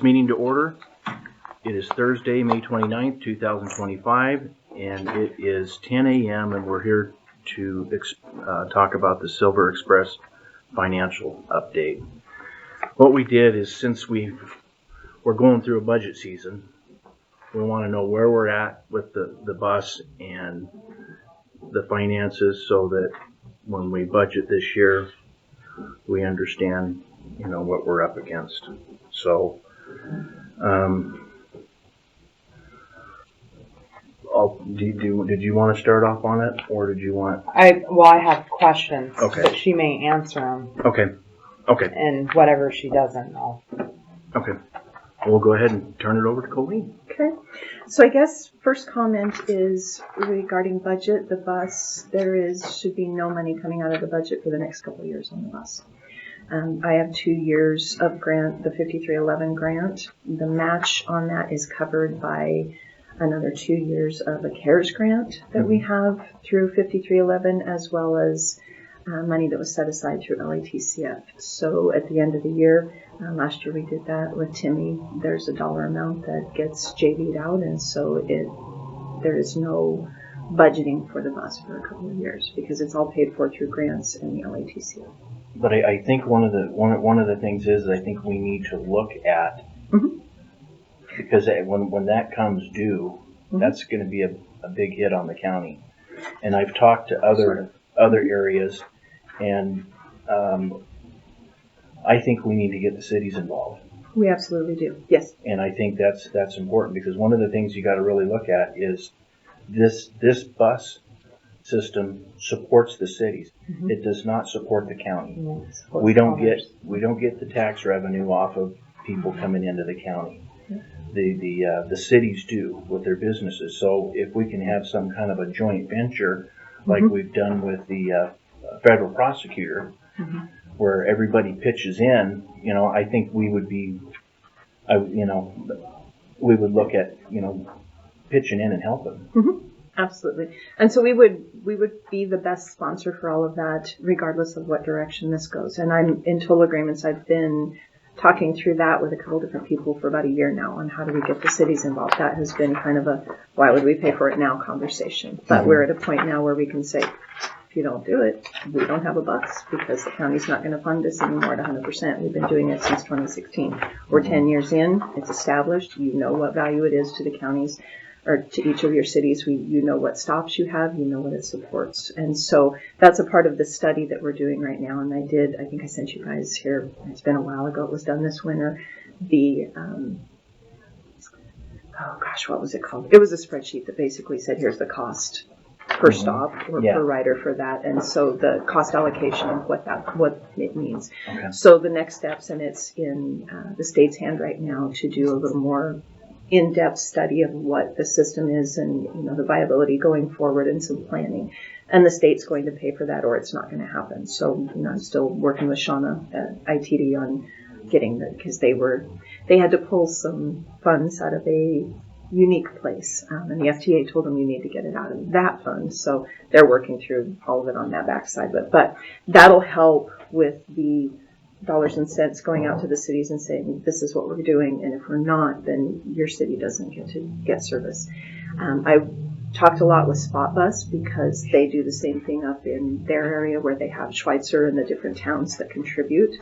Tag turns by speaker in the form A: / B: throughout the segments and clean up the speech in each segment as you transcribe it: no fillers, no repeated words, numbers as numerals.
A: meeting to order. It is Thursday, May 29th, 2025, and it is 10 a.m. and we're here to talk about the Silver Express financial update. What we did is, since we're going through a budget season, we want to know where we're at with the bus and the finances, so that when we budget this year, we understand, what we're up against. So, did you want to start off on it, or did you want?
B: I have questions.
A: Okay.
B: But she may answer them.
A: Okay.
B: And whatever she doesn't, I'll.
A: Okay. We'll go ahead and turn it over to Colleen.
C: Okay. So I guess first comment is regarding budget. The bus, should be no money coming out of the budget for the next couple of years on the bus. I have 2 years of grant, the 5311 grant. The match on that is covered by another 2 years of a CARES grant that we have through 5311, as well as money that was set aside through LATCF. So at the end of the year, last year we did that with Timmy. There's a dollar amount that gets JV'd out, and so there is no budgeting for the bus for a couple of years because it's all paid for through grants and the LATCF.
A: But I think one of the things is, I think we need to look at, because when that comes due, that's going to be a big hit on the county. And I've talked to other areas, and I think we need to get the cities involved.
C: We absolutely do. Yes.
A: And I think that's important, because one of the things you got to really look at is this bus system supports the cities. It does not support the county. We don't get the tax revenue off of people coming into the county. The cities do with their businesses. So if we can have some kind of a joint venture, like we've done with the federal prosecutor, where everybody pitches in, I think we would be, we would look at, pitching in and helping.
C: Absolutely. And so we would be the best sponsor for all of that, regardless of what direction this goes. And I'm in total agreements. I've been talking through that with a couple different people for about a year now on how do we get the cities involved. That has been kind of a why would we pay for it now conversation. But we're at a point now where we can say, if you don't do it, we don't have a bus, because the county's not going to fund us anymore at 100%. We've been doing it since 2016. We're 10 years in. It's established. You know what value it is to the counties, or to each of your cities. You know what stops you have, you know what it supports. And so that's a part of the study that we're doing right now. And I think I sent you guys here, it's been a while ago, it was done this winter, what was it called? It was a spreadsheet that basically said, here's the cost per stop or per rider for that. And so the cost allocation of what it means. Okay. So the next steps, and it's in the state's hand right now to do a little more in-depth study of what the system is and the viability going forward, and some planning. And the state's going to pay for that, or it's not going to happen. So I'm still working with Shauna at ITD on getting because they had to pull some funds out of a unique place, and the FTA told them you need to get it out of that fund. So they're working through all of it on that backside. But that'll help with the dollars and cents going out to the cities and saying, this is what we're doing, and if we're not, then your city doesn't get service. I talked a lot with Spot Bus, because they do the same thing up in their area where they have Schweitzer and the different towns that contribute.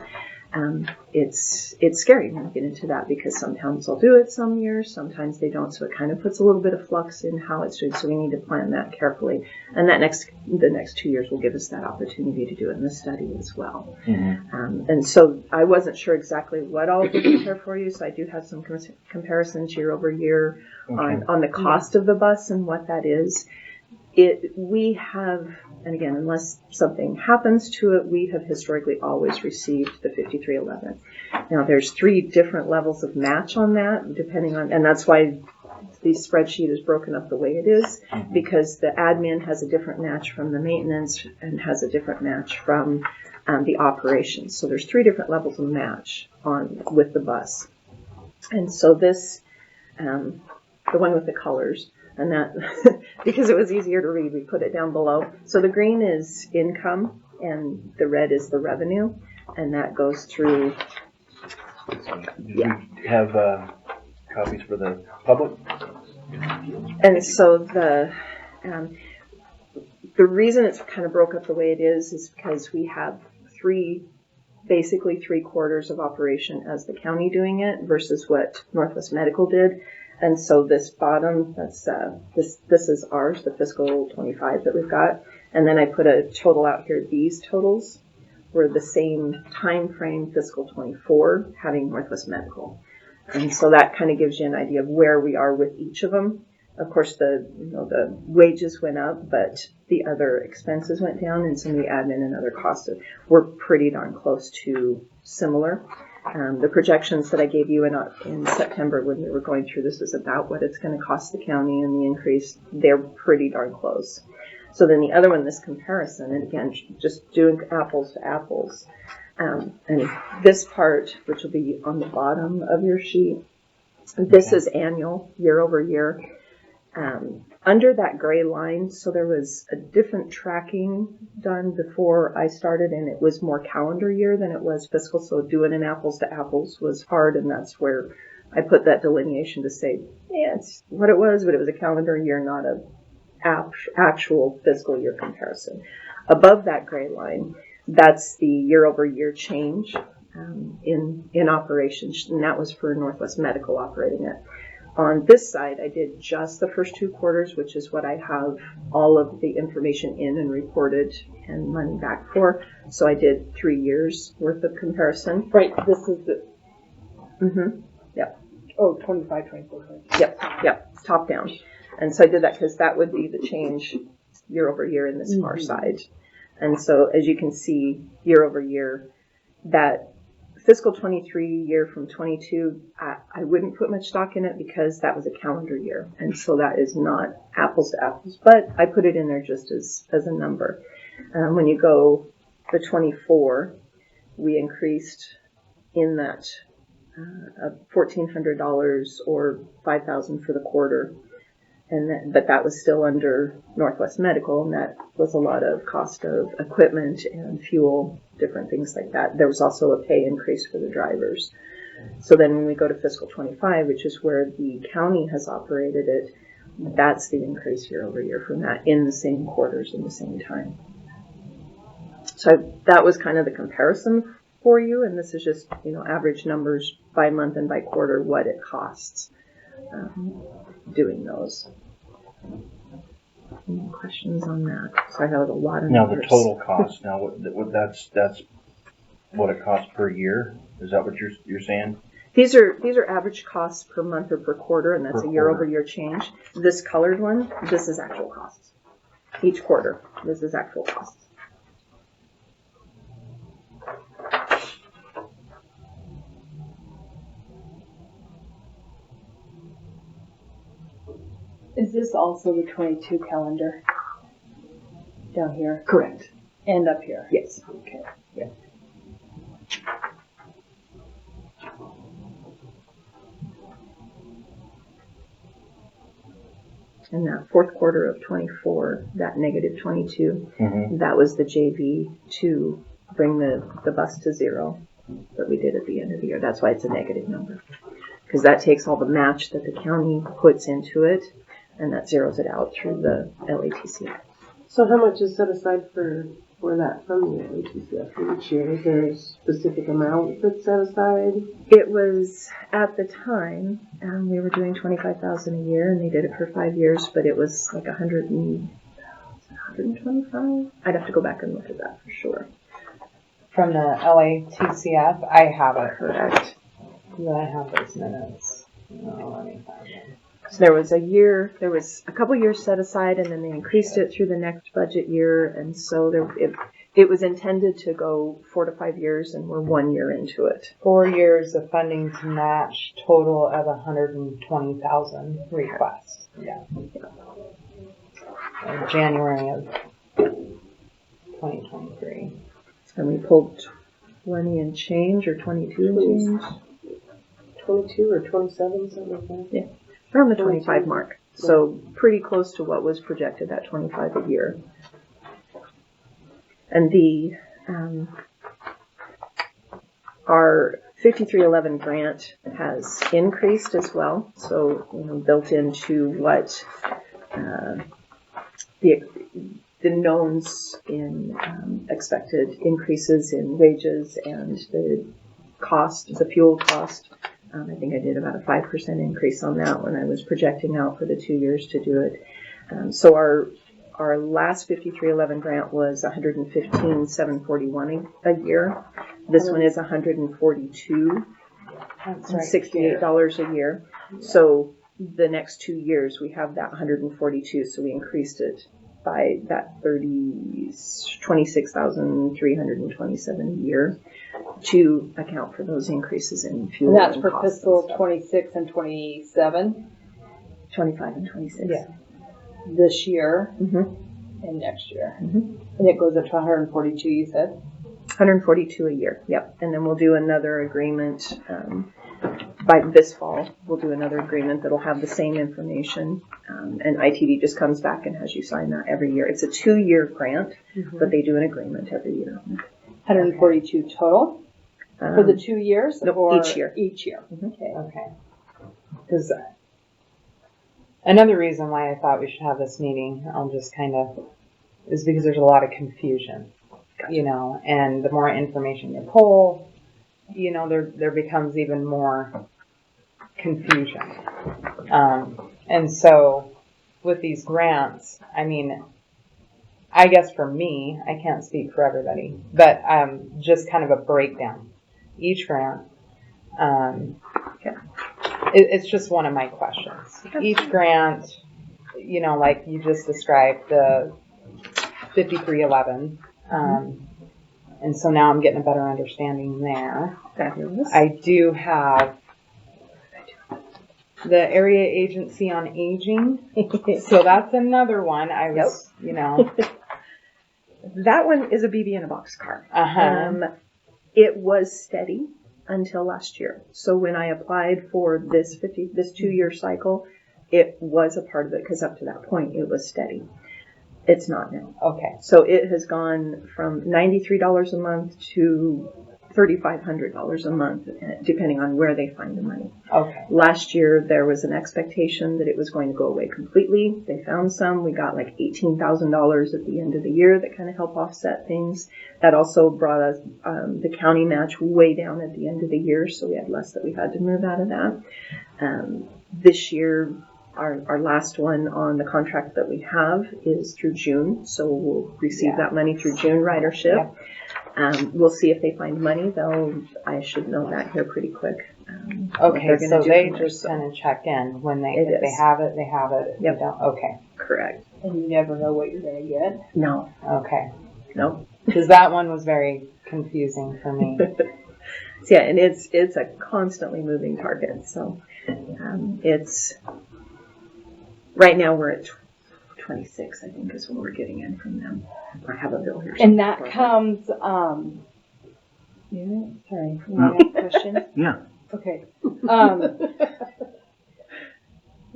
C: It's scary when you get into that, because some towns will do it some years, sometimes they don't. So it kind of puts a little bit of flux in how it's doing. So we need to plan that carefully. And the next 2 years will give us that opportunity to do it in the study as well. And so I wasn't sure exactly what all to prepare for you. So I do have some comparisons year over year on the cost of the bus and what that is. We have, and again, unless something happens to it, we have historically always received the 5311. Now, there's 3 different levels of match on that, depending on, and that's why the spreadsheet is broken up the way it is, because the admin has a different match from the maintenance and has a different match from the operations. So there's 3 different levels of match with the bus. And so this, the one with the colors, and that, because it was easier to read, we put it down below. So the green is income, and the red is the revenue, and that goes through
A: Did we have copies for the public?
C: And so the reason it's kind of broke up the way it is because we have basically 3/4 of operation as the county doing it versus what Northwest Medical did. And so this bottom, this is ours, the fiscal 25 that we've got. And then I put a total out here. These totals were the same time frame, fiscal 24, having Northwest Medical. And so that kind of gives you an idea of where we are with each of them. Of course, the wages went up, but the other expenses went down, and some of the admin and other costs were pretty darn close to similar. The projections that I gave you in September when we were going through this is about what it's going to cost the county and the increase. They're pretty darn close. So then the other one, this comparison, and again, just doing apples to apples. And this part, which will be on the bottom of your sheet, this is annual, year over year. Under that gray line, so there was a different tracking done before I started, and it was more calendar year than it was fiscal. So doing an apples to apples was hard, and that's where I put that delineation to say, yeah, it's what it was, but it was a calendar year, not a actual fiscal year comparison. Above that gray line, that's the year over year change in operations, and that was for Northwest Medical operating it. On this side, I did just the first 2 quarters, which is what I have all of the information in and reported and money back for. So I did 3 years worth of comparison.
B: Right, this is the,
C: Yep.
B: oh, 25, 24.
C: Yep, top down. And so I did that because that would be the change year over year in this far side. And so as you can see, year over year, that fiscal 23 year from 22, I wouldn't put much stock in it because that was a calendar year. And so that is not apples to apples, but I put it in there just as a number. When you go to 24, we increased in that $1,400 or $5,000 for the quarter. But that was still under Northwest Medical, and that was a lot of cost of equipment and fuel, different things like that. There was also a pay increase for the drivers. So then when we go to fiscal 25, which is where the county has operated it, that's the increase year over year from that in the same quarters in the same time. So that was kind of the comparison for you, and this is just, average numbers by month and by quarter, what it costs doing those. Any questions on that? So I have a lot of
A: Now
C: numbers.
A: the total cost. Now that's what it costs per year. Is that what you're saying?
C: These are average costs per month or per quarter, and that's
A: Per
C: a year
A: quarter.
C: over year change. This colored one, this is actual costs. Each quarter, this is actual costs.
D: Is this also the 22 calendar down here
C: Correct.
D: and up here?
C: Yes.
D: Okay.
C: Yeah. And that fourth quarter of 24, that negative 22, that was the JV to bring the bus to zero that we did at the end of the year. That's why it's a negative number. Because that takes all the match that the county puts into it, and that zeroes it out through the LATCF.
E: So how much is set aside for that from the LATCF for each year? Is there a specific amount that's set aside?
C: It was, at the time, we were doing $25,000 a year, and they did it for 5 years, but it was like 125? I'd have to go back and look at that for sure.
B: From the LATCF, I have it.
C: Correct.
B: I have those minutes. Let me find them.
C: So there was a couple years set aside, and then they increased it through the next budget year, and so it was intended to go 4 to 5 years, and we're 1 year into it.
B: 4 years of funding to match, total of 120,000 requests. Yeah. In January of 2023.
C: And we pulled 20 and change, or 22 and change.
E: 22 or 27, something like that?
C: Yeah. Around the 25 mark. So pretty close to what was projected, that 25 a year. And our 5311 grant has increased as well. So, built into what the knowns in expected increases in wages and the cost, the fuel cost. I think I did about a 5% increase on that when I was projecting out for the 2 years to do it. So our last 5311 grant was $115,741 a year. This one is $142.
B: That's right.
C: $68 a year. So the next 2 years we have that 142. So we increased it by that 26,327 a year to account for those increases in fuel.
D: And that's
C: and
D: for
C: costs and
D: fiscal
C: stuff.
D: 26 and 27
C: 25 and 26.
D: Yeah. This year
C: Mm-hmm.
D: and next year.
C: Mm-hmm.
D: And it goes up to 142, you said?
C: 142 a year. Yep. And then we'll do another agreement by this fall. We'll do another agreement that'll have the same information. And ITD just comes back and has you sign that every year. It's a 2-year grant, but they do an agreement every year.
D: 142 total for the 2 years?
C: No,
D: or
C: each year.
D: Each year.
C: Mhm.
D: Okay.
B: Okay. Because another reason why I thought we should have this meeting, is because there's a lot of confusion, and the more information you pull, there becomes even more confusion. And so with these grants, I guess for me, I can't speak for everybody, but just kind of a breakdown. Each grant, it's just one of my questions. Each grant, like you just described, the 5311, and so now I'm getting a better understanding there.
C: Fabulous.
B: I do have the Area Agency on Aging, so that's another one. I was,
C: That one is a BB in a box car. It was steady until last year. So when I applied for this 2-year cycle, it was a part of it because up to that point it was steady. It's not now.
B: Okay.
C: So it has gone from $93 a month to $3,500 a month, depending on where they find the money.
B: Okay.
C: Last year, there was an expectation that it was going to go away completely. They found some. We got like $18,000 at the end of the year that kind of helped offset things. That also brought us the county match way down at the end of the year, so we had less that we had to move out of that. This year, our last one on the contract that we have is through June, so we'll receive that money through June ridership. We'll see if they find money. I should know that here pretty quick.
B: Okay, so they just kind of check in when if they
C: is.
B: have it, they have it. If
C: Yep.
B: they don't, okay.
C: Correct.
D: And you never know what you're going to get.
C: No.
B: Okay.
C: No.
B: Because that one was very confusing for me.
C: Yeah, and it's a constantly moving target. So it's right now we're at 26, I think, is what we're getting in from them. I have a bill here.
D: And that comes, sorry, you have a question?
A: Yeah.
D: Okay.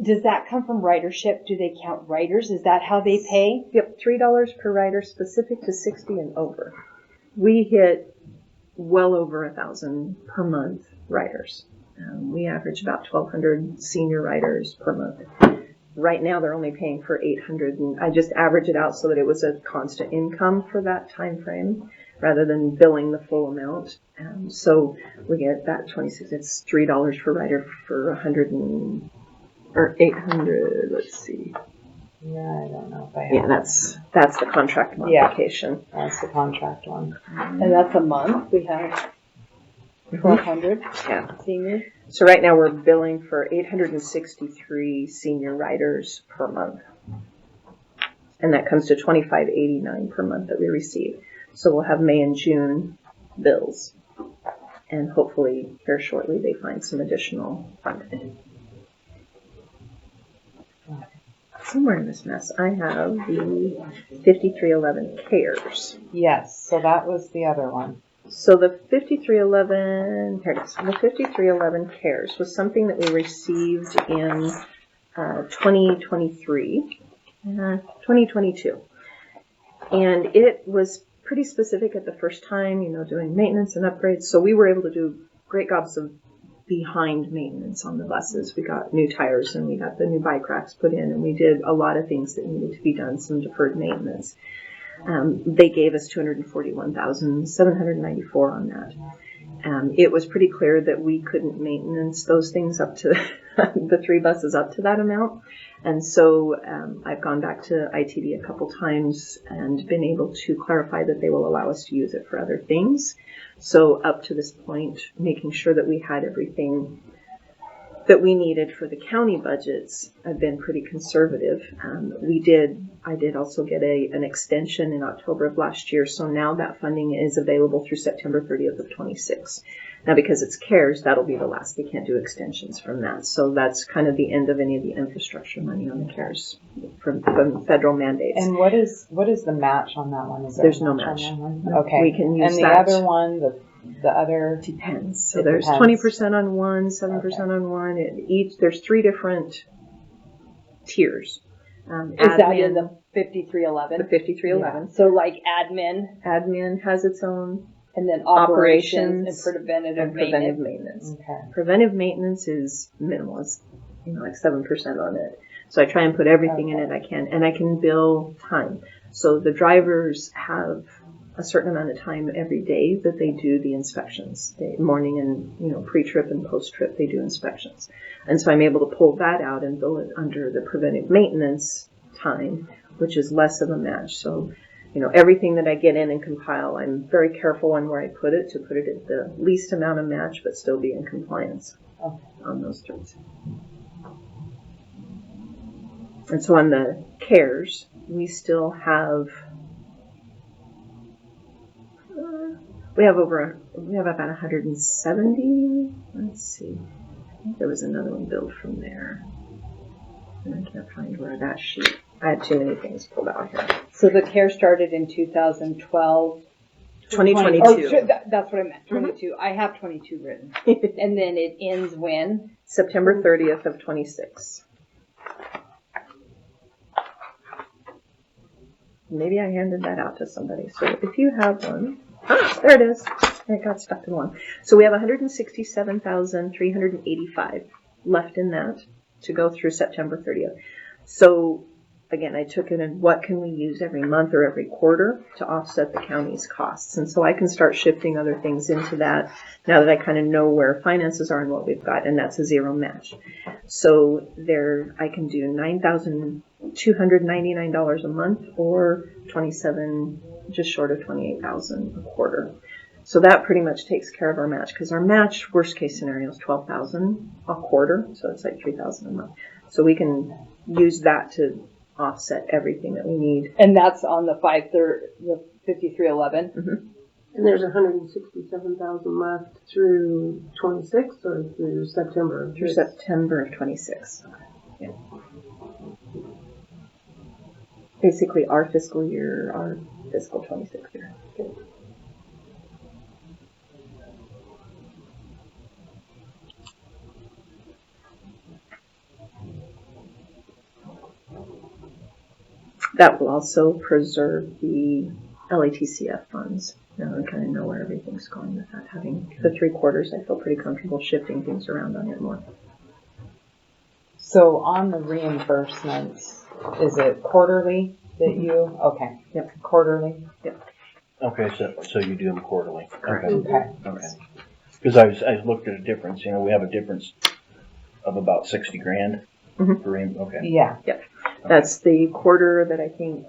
D: Does that come from ridership? Do they count riders? Is that how they pay?
C: Yep, $3 per rider specific to 60 and over. We hit well over 1,000 per month riders. We average about 1,200 senior riders per month. Right now, they're only paying for 800, and I just average it out so that it was a constant income for that time frame, rather than billing the full amount. So we get that 26. It's $3 per rider for 800. Let's see.
B: Yeah, I don't know if I have.
C: Yeah, that's the contract modification.
B: That's the contract one.
D: And that's a month. We have 1,200
C: Yeah.
D: seniors.
C: So right now we're billing for 863 senior riders per month. And that comes to $25.89 per month that we receive. So we'll have May and June bills. And hopefully here shortly they find some additional funding. Somewhere in this mess I have the 5311 CARES.
B: Yes, so that was the other one.
C: So the 5311, here it is. The 5311 CARES was something that we received in 2022. And it was pretty specific at the first time, doing maintenance and upgrades. So we were able to do great gobs of behind maintenance on the buses. We got new tires and we got the new bike racks put in, and we did a lot of things that needed to be done, some deferred maintenance. They gave us $241,794 on that. It was pretty clear that we couldn't maintenance those things up to the 3 buses up to that amount. And so I've gone back to ITD a couple times and been able to clarify that they will allow us to use it for other things. So up to this point, making sure that we had everything that we needed for the county budgets, I've been pretty conservative. I did also get an extension in October of last year, so now that funding is available through September 30th of 26. Now, because it's CARES, that'll be the last. They can't do extensions from that. So that's kind of the end of any of the infrastructure money on the CARES from federal mandates.
B: And what is the match on that one? Is there
C: There's
B: a
C: no
B: match
C: match.
B: on that one? Okay.
C: We can use
B: and the
C: that.
B: other one, the other
C: Depends. So
B: It
C: there's
B: depends.
C: 20% on one, 7% on one. There's 3 different tiers.
D: Is that in the 5311?
C: The 5311.
D: So like
C: Admin has its own,
D: and then operations
C: Operations
D: and preventative
C: and preventive
D: maintenance.
C: maintenance.
B: Okay.
C: Preventive maintenance is minimal. It's like 7% on it. So I try and put everything in it I can, and I can bill time. So the drivers have a certain amount of time every day that they do the inspections. Morning and pre-trip and post-trip they do inspections, and so I'm able to pull that out and bill it under the preventive maintenance time, which is less of a match. So everything that I get in and compile, I'm very careful on where I put it to put it at the least amount of match, but still be in compliance on those terms. And so on the CARES, we still have. We have about 170. Let's see. I think there was another one billed from there. And I can't find where that sheet. I had too many things pulled out here.
D: So the care started in 2012.
C: 2022.
D: Oh, that's what I meant. 22. I have 22 written. And then it ends when?
C: September 30th of 26. Maybe I handed that out to somebody. So if you have one. There it is. It got stuck in one. So we have 167,385 left in that to go through September 30th. So again, I took it in what can we use every month or every quarter to offset the county's costs. And so I can start shifting other things into that now that I kind of know where finances are and what we've got, and that's a 0 match. So there I can do $9,299 a month or just short of $28,000 a quarter. So that pretty much takes care of our match, because our match, worst case scenario, is $12,000 a quarter, so it's like $3,000 a month. So we can use that to offset everything that we need.
D: And that's on the 5311.
C: Mm-hmm.
E: And there's 167,000 left through 26 or through September?
C: Through September of 26. Yeah. Basically our fiscal 26 year.
E: Okay.
C: That will also preserve the LATCF funds. Now I kind of know where everything's going with that. Having the 3 quarters, I feel pretty comfortable shifting things around on it more.
B: So on the reimbursements, is it quarterly that you? Okay.
C: Yep.
B: Quarterly.
C: Yep.
A: Okay, so you do them quarterly.
C: Correct.
A: Okay.
B: Okay.
A: Because I looked at a difference. We have a difference of about $60,000. Okay.
B: Yeah.
C: That's the quarter that I think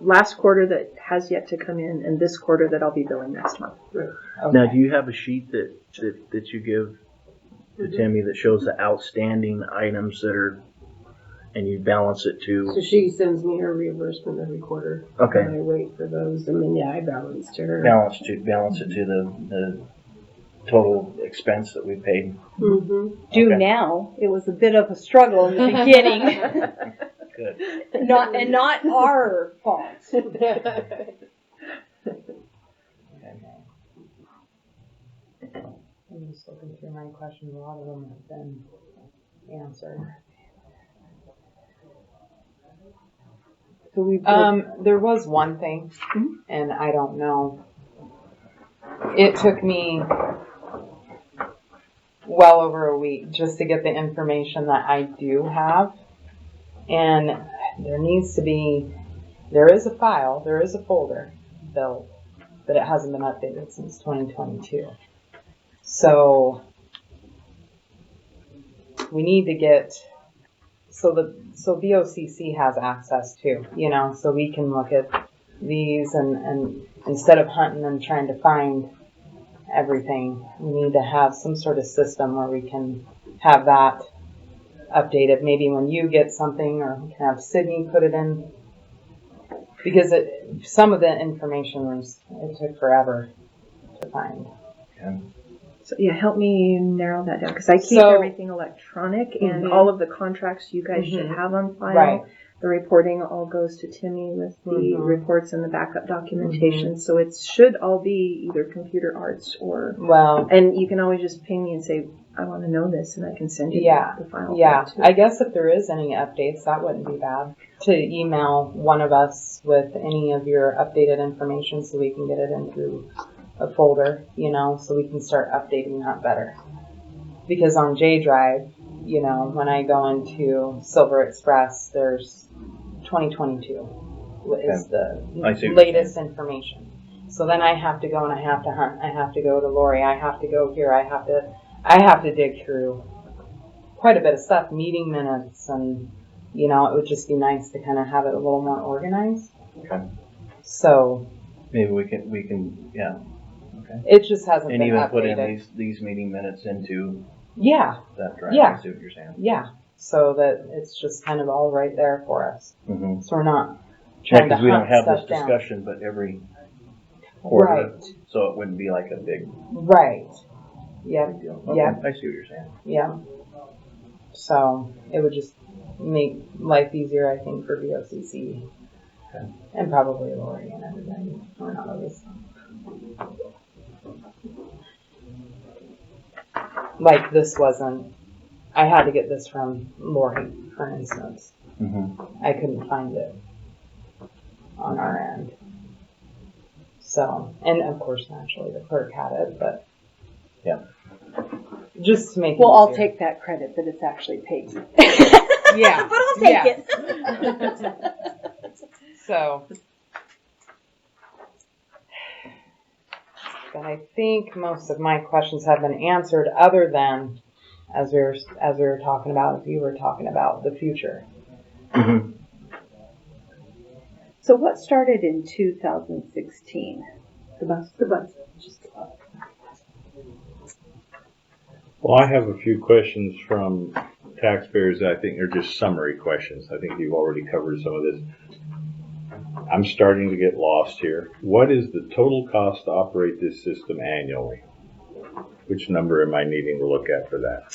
C: last quarter that has yet to come in, and this quarter that I'll be billing next month.
B: Okay.
A: Now, do you have a sheet that you give to Timmy that shows the outstanding items that are, and you balance it
E: So
A: to?
E: she sends me her reimbursement every quarter.
A: Okay.
E: And I wait for those, and then I balance to her.
A: Balance it to the total expense that we paid.
E: Mm-hmm.
A: Okay.
D: Now, it was a bit of a struggle in the beginning.
A: Good.
D: not our fault.
B: I'm just looking through my questions. A lot of them have been answered.
D: So we
B: There was one thing, and I don't know. It took me well over a week just to get the information that I do have. And there is a file, there is a folder built, but it hasn't been updated since 2022. So we need to get, so VOCC has access too, so we can look at these and instead of hunting and trying to find everything, we need to have some sort of system where we can have that updated. Maybe when you get something, or we can have Sydney put it in, because some of the information it took forever to find.
A: Okay.
C: So yeah, help me narrow that down, because I keep everything electronic, and all of the contracts you guys should have on file.
B: Right.
C: The reporting all goes to Timmy with the reports and the backup documentation. So it should all be either computer arts or, and you can always just ping me and say, I want to know this, and I can send you the file.
B: Yeah, I guess if there is any updates, that wouldn't be bad to email one of us with any of your updated information so we can get it into a folder, so we can start updating that better. Because on J Drive, when I go into Silver Express, there's 2022 is the latest information. So then I have to go and I have to hunt. I have to go to Lori. I have to go here. I have to dig through quite a bit of stuff, meeting minutes, and it would just be nice to kind of have it a little more organized.
A: Okay.
B: So
A: maybe we can, yeah. Okay.
B: It just hasn't been
A: even
B: updated.
A: Put in these meeting minutes into that drive.
B: Yeah.
A: I see what you're saying.
B: Yeah. So that it's just kind of all right there for us.
A: Mm-hmm.
B: So we're not
A: Yeah,
B: trying to
A: because we don't
B: hunt
A: have
B: stuff
A: this
B: down.
A: discussion, but every quarter,
B: Right.
A: so it wouldn't be like a big
B: Right. Yep.
A: big deal. Okay,
B: Yeah.
A: I see what you're saying.
B: Yeah. So it would just make life easier, I think, for VOCC.
A: Okay.
B: And probably Lori and everybody. Or not always. Like this wasn't, I had to get this from Lori, for instance.
A: Mm-hmm.
B: I couldn't find it on our end. So, and of course, naturally, the clerk had it, but
A: yeah,
B: just to make it
D: Well, I'll
B: easier.
D: take that credit that it's actually paid.
B: Yeah,
C: But I'll take
B: it. So, but I think most of my questions have been answered, other than as we were talking about, if you were talking about the future.
A: Mm-hmm.
D: So what started in 2016?
C: The bus.
D: Just the bus.
F: Well, I have a few questions from taxpayers that I think are just summary questions. I think you've already covered some of this. I'm starting to get lost here. What is the total cost to operate this system annually? Which number am I needing to look at for that?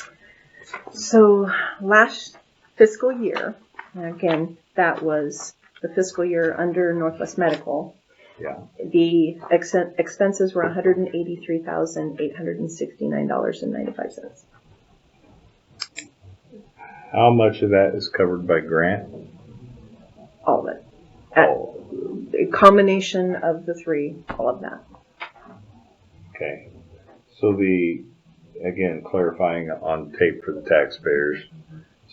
C: So last fiscal year, and again, that was the fiscal year under Northwest Medical.
F: Yeah.
C: The expenses were $183,869.95.
F: How much of that is covered by grant?
C: All of it.
F: Oh,
C: A combination of the three, all of that.
F: okay. So again, clarifying on tape for the taxpayers.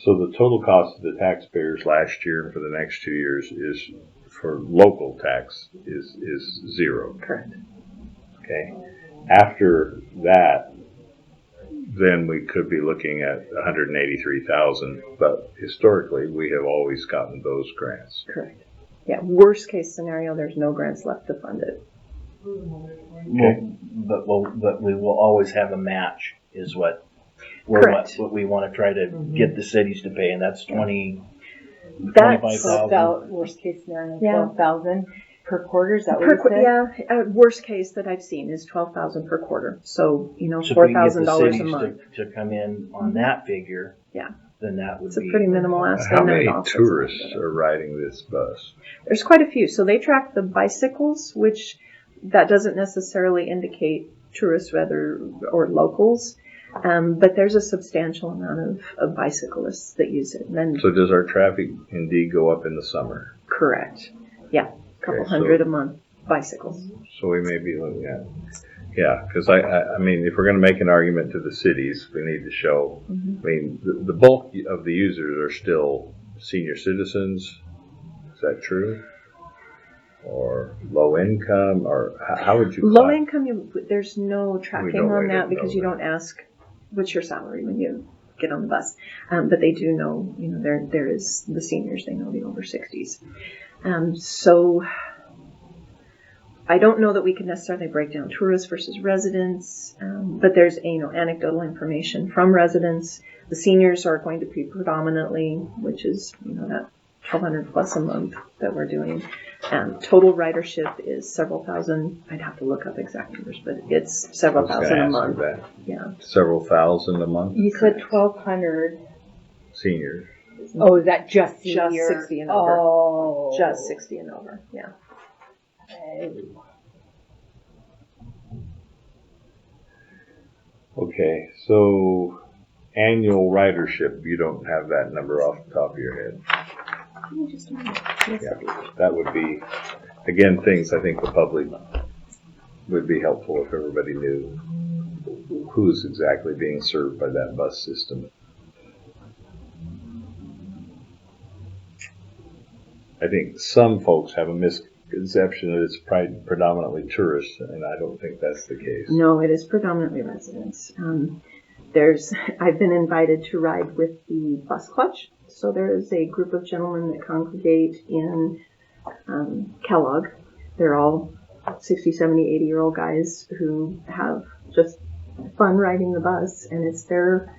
F: So the total cost of the taxpayers last year and for the next 2 years is, for local tax, is zero.
C: Correct.
F: Okay. After that, then we could be looking at $183,000, but historically we have always gotten those grants.
C: Correct. Yeah, worst case scenario, there's no grants left to fund it.
F: Okay.
A: But we will always have a match, is what
C: Correct.
A: what we want to try to get the cities to pay, and that's
C: That's
A: 25,000.
D: About worst case scenario,
C: Yeah.
D: 12,000 per quarter. Is that what you said?
C: Yeah, worst case that I've seen is $12,000 per quarter. So,
A: So if we can get
C: $4,000
A: the
C: a
A: cities
C: month.
A: to come in on that figure,
C: Yeah.
A: then that would
C: It's a
A: be
C: pretty minimal ask.
F: How
C: and then
F: many
C: it offsets
F: tourists
C: it.
F: are riding this bus?
C: There's quite a few. So they track the bicycles, which that doesn't necessarily indicate tourists or locals. But there's a substantial amount of bicyclists that use it. And then,
F: So does our traffic indeed go up in the summer?
C: correct. Yeah, a couple
F: Okay, so-
C: hundred a month bicycles.
F: So we may be looking at, Yeah, because I mean, if we're going to make an argument to the cities, we need to show. I mean, the bulk of the users are still senior citizens. Is that true? Or low income, or how would you?
C: Low income, there's no
F: We
C: tracking
F: don't
C: on
F: really
C: that because
F: know
C: you
F: that.
C: don't ask what's your salary when you get on the bus. But they do know, there is the seniors, they know the over 60s. So I don't know that we can necessarily break down tourists versus residents, but there's anecdotal information from residents. The seniors are going to be predominantly, which is that 1,200 plus a month that we're doing. Total ridership is several thousand. I'd have to look up exact numbers, but it's several thousand a month.
F: That.
C: Yeah.
F: Several thousand a month.
D: You said 1,200.
F: Seniors.
D: Oh, is that just
C: Just
D: senior?
C: 60 and over.
D: Oh.
C: Just 60 and over. Yeah.
F: Okay, so annual ridership, you don't have that number off the top of your head. Yeah, that would be, again, things I think the public would be helpful if everybody knew who's exactly being served by that bus system. I think some folks have a misconception that it's predominantly tourists, and I don't think that's the case.
C: No, it is predominantly residents. I've been invited to ride with the bus clutch. So there is a group of gentlemen that congregate in Kellogg. They're all 60, 70, 80-year-old guys who have just fun riding the bus, and it's their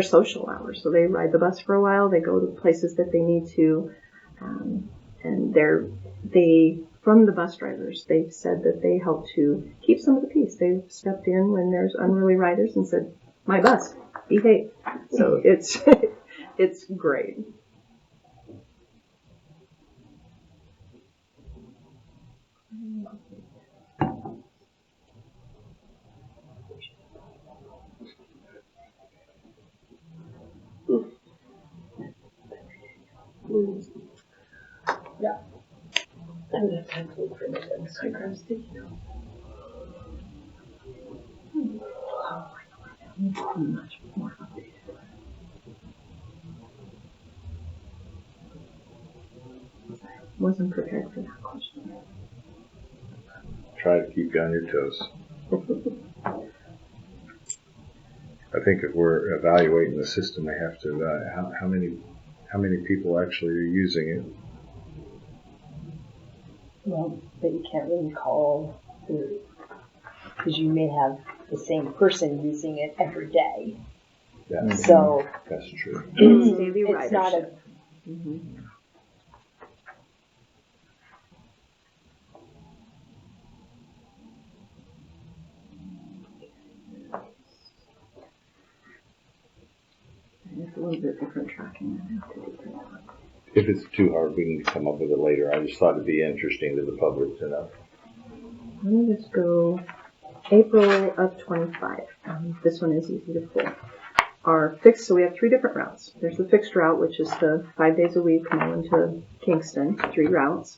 C: social hours. So they ride the bus for a while. They go to places that they need to, and from the bus drivers, they've said that they help to keep some of the peace. They've stepped in when there's unruly riders and said, "My bus, behave." So it's great.
E: Yeah. I would have time to look for the so I grabbed sticky notes.
C: Much more updated. Wasn't prepared for that question.
F: Try to keep you on your toes. I think if we're evaluating the system, we have to how many people actually are using it.
D: Well, but you can't really call because you may have the same person using it every day. So
F: That's true.
C: It's daily
D: it's not a.
C: ridership. Mm-hmm. It's a little bit different tracking. I have to do that.
F: If it's too hard, we can come up with it later. I just thought it'd be interesting to the public to know.
C: Let me just go April of 25. This one is easy to pull. Our fixed, so we have 3 different routes. There's the fixed route, which is the 5 days a week, Mullen to Kingston, 3 routes.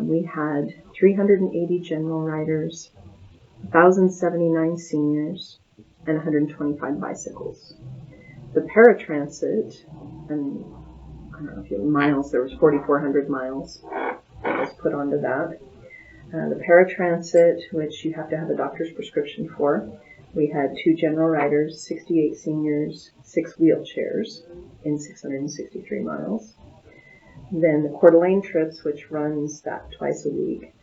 C: We had 380 general riders, 1,079 seniors, and 125 bicycles. The paratransit, and I don't know if you have miles, there was 4,400 miles that was put onto that. The paratransit, which you have to have a doctor's prescription for, we had 2 general riders, 68 seniors, 6 wheelchairs in 663 miles. Then the Coeur d'Alene trips, which runs that twice a week,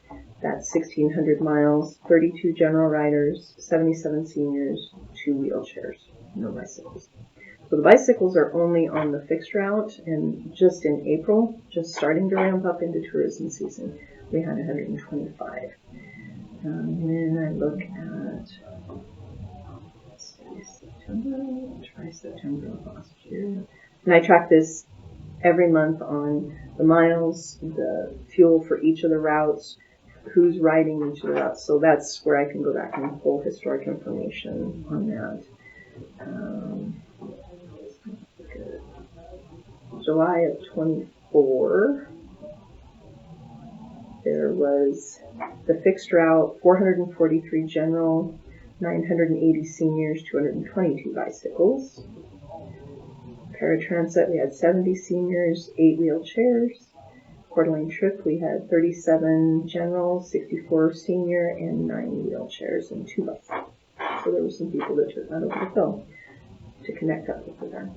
C: that's 1,600 miles, 32 general riders, 77 seniors, 2 wheelchairs, no bicycles. So the bicycles are only on the fixed route, and just in April, just starting to ramp up into tourism season, we had 125. When I look at September of last year, and I track this every month on the miles, the fuel for each of the routes, who's riding each of the routes. So that's where I can go back and pull historic information on that. July of 24, there was the fixed route, 443 general, 980 seniors, 222 bicycles. Paratransit, we had 70 seniors, 8 wheelchairs. Coeur d'Alene trip, we had 37 general, 64 senior, and 9 wheelchairs and 2 buses. So there were some people that took that over the phone to connect up with them.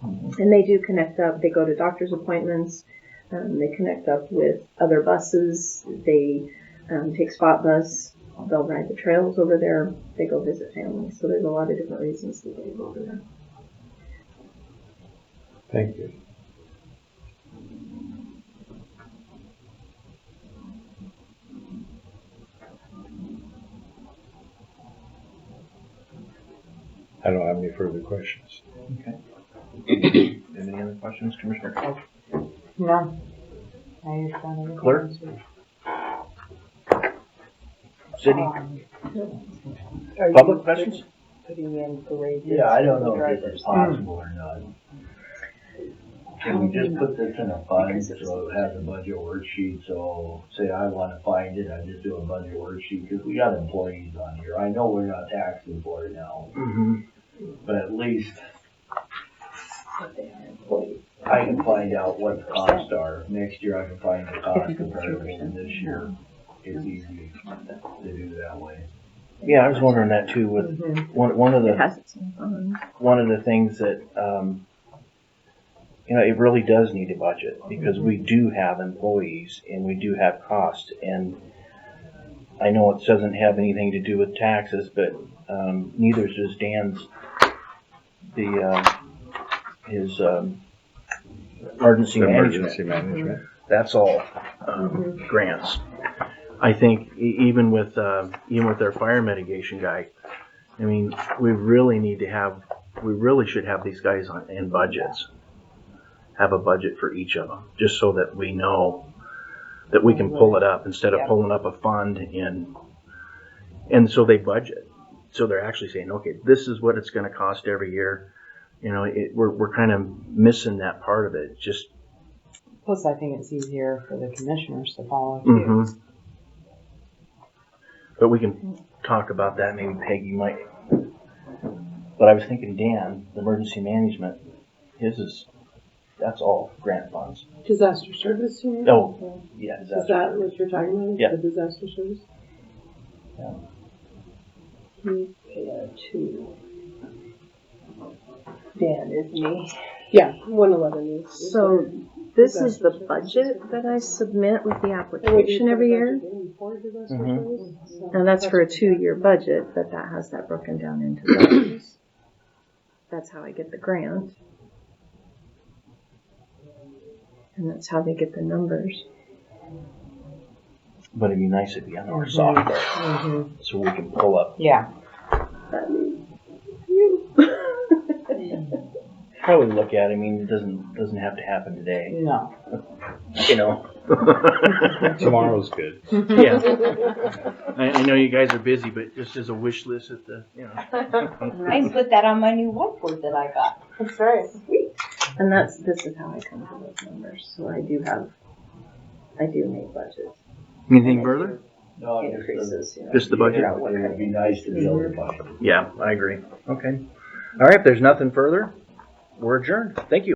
C: And they do connect up. They go to doctor's appointments. They connect up with other buses. They take spot bus. They'll ride the trails over there. They go visit families. So there's a lot of different reasons that they go over there.
F: Thank you. I don't have any further questions.
A: Okay. Any other questions, Commissioner?
B: No. I understand everything.
A: Clerk? City?
D: Are
A: Public
D: you
A: questions?
D: Putting in graded.
G: Yeah, I don't know if
D: drivers?
G: this is possible or not. Can we just put this in a fund so it has a budget worksheet? So say I want to find it, I just do a budget worksheet because we got employees on here. I know we're not taxing for it now,
A: Mm-hmm.
G: but at least I can find out what the costs are. Next year I can find the cost comparable, and this year it's easy to do that way.
A: Yeah, I was wondering that too. With one of
C: It
A: the
C: has its own fund.
A: one of the things that it really does need a budget because we do have employees and we do have costs. And I know it doesn't have anything to do with taxes, but neither does Dan's his emergency management.
F: Emergency management.
A: That's all grants. I think even with our fire mitigation guy, I mean, we really should have these guys in budgets. Have a budget for each of them, just so that we know that we can pull it up instead of pulling up a fund and so they budget. So they're actually saying, okay, this is what it's going to cost every year. We're kind of missing that part of it. Just
B: Plus, I think it's easier for the commissioners to follow too.
A: mm-hmm. But we can talk about that. Maybe Peggy might. But I was thinking, Dan, the emergency management, that's all grant funds.
E: Disaster service, you mean?
A: Oh, yeah.
E: Is that what you're talking about?
A: Yeah.
E: The disaster service?
A: Yeah.
D: To Dan, isn't he?
E: Yeah, 111 is.
C: So this is the budget that I submit with the application every year.
A: Mhm.
C: And that's for a 2-year budget, but that has that broken down into those. That's how I get the grant. And that's how they get the numbers.
A: But it'd be nice if you had our software so we can pull up.
B: Yeah.
A: Probably look at it. I mean, it doesn't have to happen today.
B: No.
F: Tomorrow's good.
A: Yeah. I know you guys are busy, but just as a wish list at the.
D: I can put that on my new whiteboard that I got.
B: That's right.
C: And this is how I come to those numbers. So I do make budgets.
A: Anything further?
G: No,
C: Increases.
A: Just the budget?
G: It would be nice to be able to find it.
A: Yeah, I agree. Okay. All right. If there's nothing further, we're adjourned. Thank you.